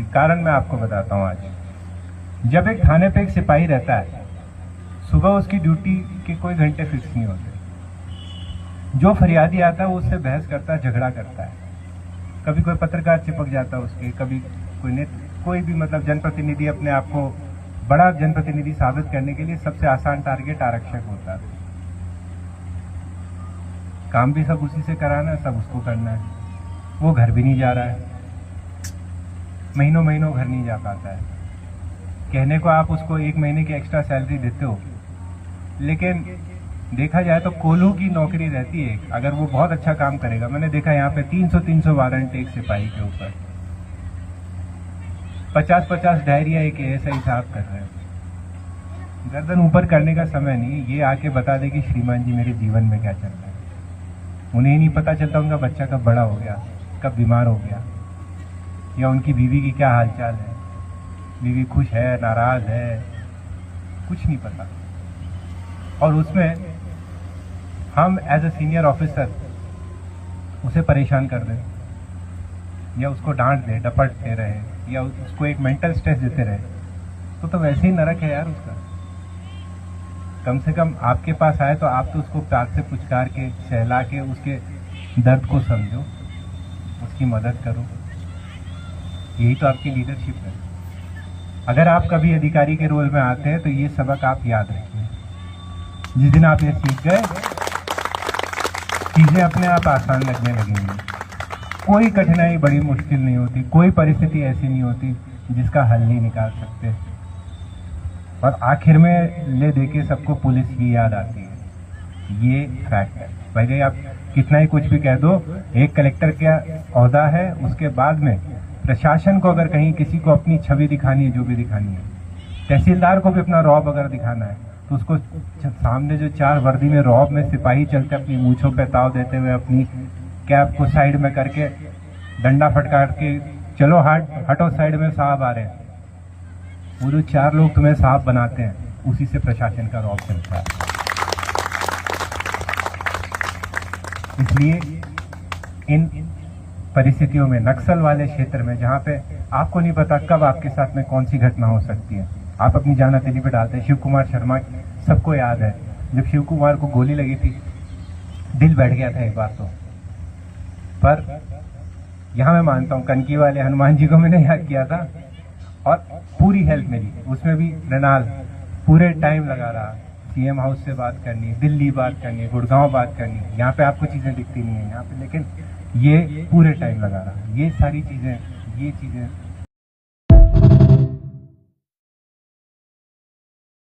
कारण मैं आपको बताता हूँ आज। जब एक थाने पे एक सिपाही रहता है, सुबह उसकी ड्यूटी के कोई घंटे फिक्स नहीं होते। जो फरियादी आता है वो उससे बहस करता है, झगड़ा करता है। कभी कोई पत्रकार चिपक जाता है उसके, कभी कोई भी मतलब जनप्रतिनिधि अपने आप को बड़ा जनप्रतिनिधि साबित करने के लिए सबसे आसान टारगेट आरक्षक होता है। काम भी सब उसी से कराना है, सब उसको करना है। वो घर भी नहीं जा रहा है, महीनों महीनों घर नहीं जा पाता है। कहने को आप उसको 1 महीने की एक्स्ट्रा सैलरी देते हो, लेकिन देखा जाए तो कोल्हू की नौकरी रहती है। अगर वो बहुत अच्छा काम करेगा, मैंने देखा यहाँ पे 300 वारंट एक सिपाही के ऊपर, 50 डायरिया एक एएसआई साहब कर रहे हैं। गर्दन ऊपर करने का समय नहीं, ये आके बता दे कि श्रीमान जी मेरे जीवन में क्या चल रहा है। उन्हें नहीं पता चलता उनका बच्चा कब बड़ा हो गया, कब बीमार हो गया, या उनकी बीवी की क्या हालचाल है, बीवी खुश है, नाराज है, कुछ नहीं पता। और उसमें हम एज ए सीनियर ऑफिसर उसे परेशान कर दें, या उसको डांट दे, डपटते रहे, या उसको एक मेंटल स्ट्रेस देते रहे, तो वैसे ही नरक है यार उसका। कम से कम आपके पास आए तो आप तो उसको प्यार से पुचकार के, सहला के उसके दर्द को समझो, उसकी मदद करो। यही तो आपकी लीडरशिप है। अगर आप कभी अधिकारी के रोल में आते हैं तो ये सबक आप याद रखिए। जिस दिन आप ये सीख गए, चीजें अपने आप आसान लगने लगेंगी। कोई कठिनाई बड़ी मुश्किल नहीं होती, कोई परिस्थिति ऐसी नहीं होती जिसका हल नहीं निकाल सकते। और आखिर में ले देके सबको पुलिस ही याद आती है। ये फैक्ट है। भाई आप कितना ही कुछ भी कह दो, एक कलेक्टर का ओहदा है, उसके बाद में प्रशासन को अगर कहीं किसी को अपनी छवि दिखानी है, जो भी दिखानी है, तहसीलदार को भी अपना रौब अगर दिखाना है, तो उसको सामने जो 4 वर्दी में रौब में सिपाही चलते अपनी मूंछों पे ताव देते हुए, अपनी कैप को साइड में करके डंडा फटकार के, चलो हटो साइड में, साहब आ रहे हैं। वो जो 4 लोग तुम्हें साहब बनाते हैं, उसी से प्रशासन का रौब चलता है। इसलिए इन परिस्थितियों में, नक्सल वाले क्षेत्र में, जहां पे आपको नहीं पता कब आपके साथ में कौन सी घटना हो सकती है, आप अपनी जान हथेली पे डालते हैं। शिव कुमार शर्मा सबको याद है, जब शिव कुमार को गोली लगी थी, दिल बैठ गया था एक बार तो। पर यहां मैं मानता हूं कनकी वाले हनुमान जी को मैंने याद किया था, और पूरी हेल्प मिली। उसमें भी मृणाल पूरे टाइम लगा रहा, सीएम हाउस से बात करनी, दिल्ली बात करनी, गुड़गांव बात करनी। यहाँ पे आपको चीजें दिखती नहीं है यहाँ पे, लेकिन ये पूरे टाइम लगा रहा। ये सारी चीजें, ये चीजें